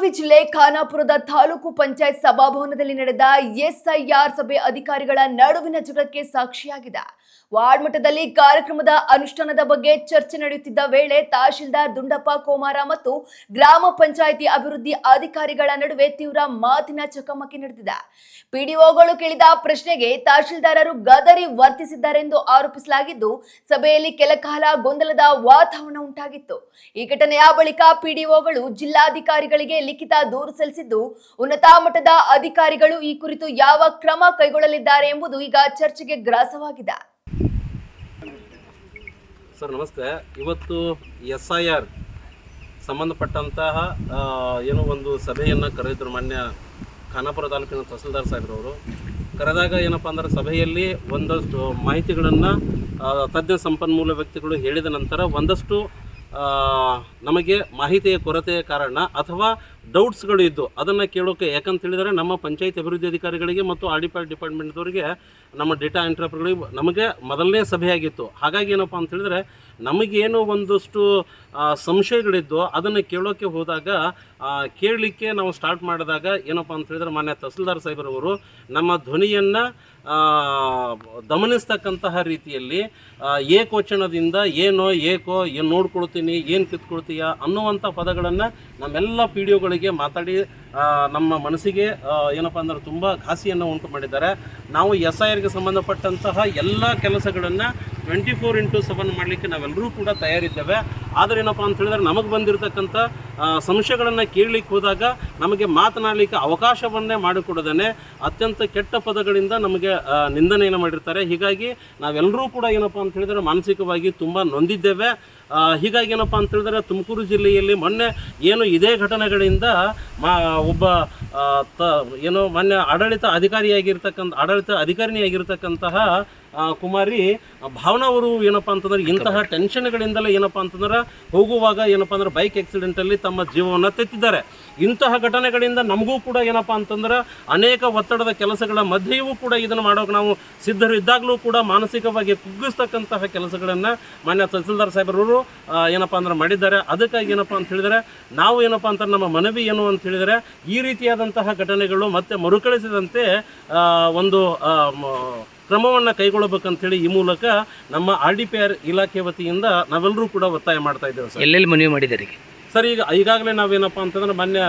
ಬೆಳಗಾವಿ ಜಿಲ್ಲೆ ಖಾನಾಪುರದ ತಾಲೂಕು ಪಂಚಾಯತ್ ಸಭಾಭವನದಲ್ಲಿ ನಡೆದ ಎಸ್ಐಆರ್ ಸಭೆ ಅಧಿಕಾರಿಗಳ ನಡುವಿನ ಜಗಳಕ್ಕೆ ಸಾಕ್ಷಿಯಾಗಿದೆ. ವಾರ್ಡ್ ಮಟ್ಟದಲ್ಲಿ ಕಾರ್ಯಕ್ರಮದ ಅನುಷ್ಠಾನದ ಬಗ್ಗೆ ಚರ್ಚೆ ನಡೆಯುತ್ತಿದ್ದ ವೇಳೆ ತಹಶೀಲ್ದಾರ್ ದುಂಡಪ್ಪ ಕೋಮಾರ ಮತ್ತು ಗ್ರಾಮ ಪಂಚಾಯಿತಿ ಅಭಿವೃದ್ಧಿ ಅಧಿಕಾರಿಗಳ ನಡುವೆ ತೀವ್ರ ಮಾತಿನ ಚಕಮಕಿ ನಡೆದಿದೆ. ಪಿಡಿಒಗಳು ಕೇಳಿದ ಪ್ರಶ್ನೆಗೆ ತಹಶೀಲ್ದಾರರು ಗದರಿ ವರ್ತಿಸಿದ್ದಾರೆಂದು ಆರೋಪಿಸಲಾಗಿದ್ದು, ಸಭೆಯಲ್ಲಿ ಕೆಲಕಾಲ ಗೊಂದಲದ ವಾತಾವರಣ ಉಂಟಾಗಿತ್ತು. ಈ ಘಟನೆಯ ಬಳಿಕ ಪಿಡಿಒಗಳು ಜಿಲ್ಲಾಧಿಕಾರಿಗಳಿಗೆ ಲಿಖಿತ ದೂರು ಸಲ್ಲಿಸಿದ್ದು, ಉನ್ನತ ಮಟ್ಟದ ಅಧಿಕಾರಿಗಳು ಈ ಕುರಿತು ಯಾವ ಕ್ರಮ ಕೈಗೊಳ್ಳಲಿದ್ದಾರೆ ಎಂಬುದು ಈಗ ಚರ್ಚೆಗೆ ಗ್ರಾಸವಾಗಿದೆ. ಸರ್ ನಮಸ್ತೆ. ಇವತ್ತು SIR ಸಂಬಂಧಪಟ್ಟಂತಹ ಏನೋ ಒಂದು ಸಭೆಯನ್ನು ಕರೆದಿದ್ದರು. ಮಾನ್ಯ ಖಾನಾಪುರ ತಾಲೂಕಿನ ತಹಸೀಲ್ದಾರ್ ಸಾಹೇಬ್ರವರು ಕರೆದಾಗ ಏನಪ್ಪ ಅಂದ್ರೆ ಸಭೆಯಲ್ಲಿ ಒಂದಷ್ಟು ಮಾಹಿತಿಗಳನ್ನು ತಜ್ಞ ಸಂಪನ್ಮೂಲ ವ್ಯಕ್ತಿಗಳು ಹೇಳಿದ ನಂತರ ಒಂದಷ್ಟು ನಮಗೆ ಮಾಹಿತಿಯ ಕೊರತೆಯ ಕಾರಣ ಅಥವಾ ಡೌಟ್ಸ್ಗಳು ಇದ್ದು ಅದನ್ನು ಕೇಳೋಕ್ಕೆ, ಯಾಕಂತ ಹೇಳಿದರೆ ನಮ್ಮ ಪಂಚಾಯತ್ ಅಭಿವೃದ್ಧಿ ಅಧಿಕಾರಿಗಳಿಗೆ ಮತ್ತು RDPR ಡಿಪಾರ್ಟ್ಮೆಂಟ್ದವರಿಗೆ ನಮ್ಮ ಡೇಟಾ ಎಂಟ್ರಪ್ರಿಗಳಿಗೆ ನಮಗೆ ಮೊದಲನೇ ಸಭೆಯಾಗಿತ್ತು. ಹಾಗಾಗಿ ಏನಪ್ಪ ಅಂತ ಹೇಳಿದರೆ ನಮಗೇನು ಒಂದಷ್ಟು ಸಂಶಯಗಳಿದ್ದು ಅದನ್ನು ಕೇಳೋಕ್ಕೆ ಹೋದಾಗ ಕೇಳಲಿಕ್ಕೆ ನಾವು ಸ್ಟಾರ್ಟ್ ಮಾಡಿದಾಗ ಏನಪ್ಪ ಅಂತ ಹೇಳಿದರೆ ಮಾನ್ಯ ತಹಸೀಲ್ದಾರ್ ಸಾಹೇಬ್ರವರು ನಮ್ಮ ಧ್ವನಿಯನ್ನು ದಮನಿಸ್ತಕ್ಕಂತಹ ರೀತಿಯಲ್ಲಿ ಏಕೋಚನದಿಂದ ಏನು ನೋಡ್ಕೊಳ್ತೀನಿ, ಏನು ಕಿತ್ಕೊಳ್ತೀಯ ಅನ್ನುವಂಥ ಪದಗಳನ್ನು ನಮ್ಮೆಲ್ಲ PDOಗಳಿಗೆ ಮಾತಾಡಿ ನಮ್ಮ ಮನಸ್ಸಿಗೆ ಏನಪ್ಪ ಅಂದ್ರೆ ತುಂಬ ಘಾಸಿಯನ್ನು ಉಂಟು ಮಾಡಿದ್ದಾರೆ. ನಾವು SIRಗೆ ಸಂಬಂಧಪಟ್ಟಂತಹ ಎಲ್ಲ ಕೆಲಸಗಳನ್ನು 24/7 ಮಾಡಲಿಕ್ಕೆ ನಾವೆಲ್ಲರೂ ಕೂಡ ತಯಾರಿದ್ದೇವೆ. ಆದರೆ ಏನಪ್ಪ ಅಂತ ಹೇಳಿದ್ರೆ ನಮಗೆ ಬಂದಿರತಕ್ಕಂಥ ಸಂಶಯಗಳನ್ನು ಕೇಳಲಿಕ್ಕೆ ಹೋದಾಗ ನಮಗೆ ಮಾತನಾಡಲಿಕ್ಕೆ ಅವಕಾಶವನ್ನೇ ಮಾಡಿಕೊಡದೇ ಅತ್ಯಂತ ಕೆಟ್ಟ ಪದಗಳಿಂದ ನಮಗೆ ನಿಂದನೆಯನ್ನು ಮಾಡಿರ್ತಾರೆ. ಹೀಗಾಗಿ ನಾವೆಲ್ಲರೂ ಕೂಡ ಏನಪ್ಪ ಅಂತ ಹೇಳಿದರೆ ಮಾನಸಿಕವಾಗಿ ತುಂಬ ನೊಂದಿದ್ದೇವೆ. ಹೀಗಾಗಿ ಏನಪ್ಪ ಅಂತ ಹೇಳಿದ್ರೆ ತುಮಕೂರು ಜಿಲ್ಲೆಯಲ್ಲಿ ಮೊನ್ನೆ ಏನು ಇದೇ ಘಟನೆಗಳಿಂದ ಒಬ್ಬ ಮೊನ್ನೆ ಆಡಳಿತ ಅಧಿಕಾರಿನಿಯಾಗಿರ್ತಕ್ಕಂತಹ ಕುಮಾರಿ ಭಾವನಾ ಅವರು ಏನಪ್ಪ ಅಂತಂದ್ರೆ ಇಂತಹ ಟೆನ್ಷನ್ಗಳಿಂದಲೇ ಏನಪ್ಪ ಅಂತಂದ್ರೆ ಹೋಗುವಾಗ ಏನಪ್ಪ ಅಂದ್ರೆ ಬೈಕ್ ಆಕ್ಸಿಡೆಂಟಲ್ಲಿ ತಮ್ಮ ಜೀವವನ್ನು ತೆತ್ತಿದ್ದಾರೆ. ಇಂತಹ ಘಟನೆಗಳಿಂದ ನಮಗೂ ಕೂಡ ಏನಪ್ಪ ಅಂತಂದ್ರೆ ಅನೇಕ ಒತ್ತಡದ ಕೆಲಸಗಳ ಮಧ್ಯೆಯೂ ಕೂಡ ಇದನ್ನು ಮಾಡೋಕೆ ನಾವು ಸಿದ್ಧರು ಇದ್ದಾಗಲೂ ಕೂಡ ಮಾನಸಿಕವಾಗಿ ಕುಗ್ಗಿಸ್ತಕ್ಕಂತಹ ಕೆಲಸಗಳನ್ನು ಮಾನ್ಯ ತಹಸೀಲ್ದಾರ್ ಸಾಹೇಬರವರು ಏನಪ್ಪ ಅಂದ್ರೆ ಮಾಡಿದ್ದಾರೆ. ಅದಕ್ಕಾಗಿ ಏನಪ್ಪ ಅಂತ ಹೇಳಿದರೆ ನಾವು ಏನಪ್ಪ ಅಂತ ನಮ್ಮ ಮನವಿ ಏನು ಅಂತ ಹೇಳಿದರೆ ಈ ರೀತಿಯಾದಂತಹ ಘಟನೆಗಳು ಮತ್ತೆ ಮರುಕಳಿಸದಂತೆ ಒಂದು ಕ್ರಮವನ್ನು ಕೈಗೊಳ್ಳಬೇಕಂತೇಳಿ ಈ ಮೂಲಕ ನಮ್ಮ RDPR ಇಲಾಖೆ ವತಿಯಿಂದ ನಾವೆಲ್ಲರೂ ಕೂಡ ಒತ್ತಾಯ ಮಾಡ್ತಾ ಇದ್ದೇವೆ. ಸರ್ ಎಲ್ಲೆಲ್ಲಿ ಮನವಿ ಮಾಡಿದ್ದಾರೆ ಸರ್? ಈಗಾಗಲೇ ನಾವೇನಪ್ಪ ಅಂತಂದ್ರೆ ಮಾನ್ಯ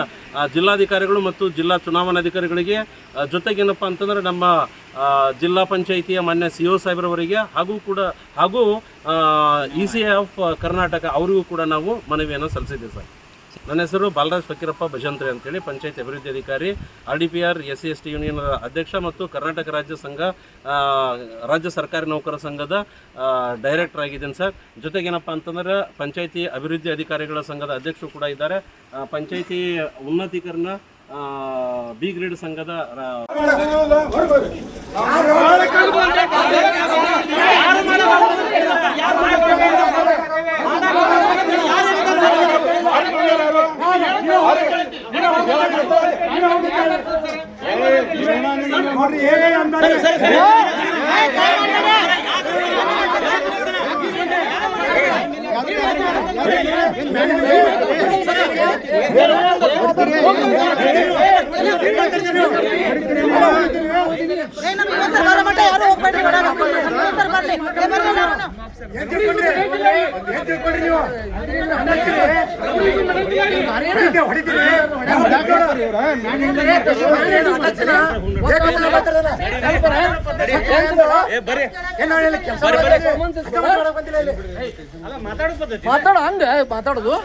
ಜಿಲ್ಲಾಧಿಕಾರಿಗಳು ಮತ್ತು ಜಿಲ್ಲಾ ಚುನಾವಣಾಧಿಕಾರಿಗಳಿಗೆ ಜೊತೆಗೇನಪ್ಪ ಅಂತಂದ್ರೆ ನಮ್ಮ ಜಿಲ್ಲಾ ಪಂಚಾಯಿತಿಯ ಮಾನ್ಯ CO ಸಾಹೇಬ್ರವರಿಗೆ ಹಾಗೂ EC ಆಫ್ ಕರ್ನಾಟಕ ಅವರಿಗೂ ಕೂಡ ನಾವು ಮನವಿಯನ್ನು ಸಲ್ಲಿಸಿದ್ದೇವೆ. ಸರ್ ನನ್ನ ಹೆಸರು ಬಾಲರಾಜ್ ಫಕೀರಪ್ಪ ಭಜಂತ್ರಿ ಅಂತೇಳಿ, ಪಂಚಾಯತ್ ಅಭಿವೃದ್ಧಿ ಅಧಿಕಾರಿ, RDPR SC/ST ಯೂನಿಯನ್ ಅಧ್ಯಕ್ಷ ಮತ್ತು ಕರ್ನಾಟಕ ರಾಜ್ಯ ಸರ್ಕಾರಿ ನೌಕರ ಸಂಘದ ಡೈರೆಕ್ಟರ್ ಆಗಿದ್ದೀನಿ. ಸರ್ ಜೊತೆಗೇನಪ್ಪ ಅಂತಂದ್ರೆ ಪಂಚಾಯತಿ ಅಭಿವೃದ್ಧಿ ಅಧಿಕಾರಿಗಳ ಸಂಘದ ಅಧ್ಯಕ್ಷರು ಕೂಡ ಇದ್ದಾರೆ. ಪಂಚಾಯತಿ ಉನ್ನತೀಕರಣ B ಗ್ರೇಡ್ ಸಂಘದ ಮಾತಾಡೋದು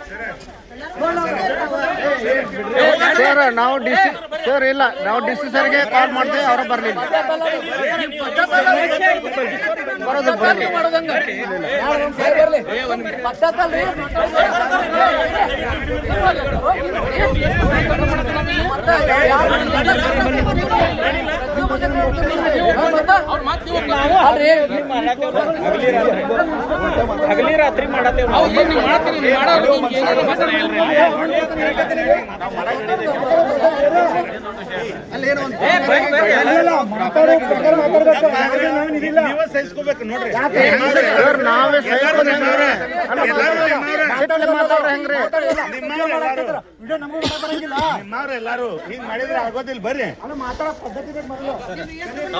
ಸರ್, ನಾವು ಸರ್ ಇಲ್ಲ, ನಾವು DC ಸರ್ಗೆ ಕಾಲ್ ಮಾಡ್ತೇವೆ, ಅವರ ಬರಲಿಲ್ಲ. ಹಗಲಿ ರಾತ್ರಿ ಮಾಡತ್ತೇವ್ ಸಹಿಸ್ಕೋಬೇಕು ನೋಡ್ರಿ. ಸರ್ ನಾವೇ ಹೆಂಗ್ರಿ ನಿಮ್ಮವ್ರು ಎಲ್ಲಾರು ಹಿಂಗ್ ಮಾಡಿದ್ರೆ ಆಗೋದಿಲ್ಲ ಬರ್ರಿ.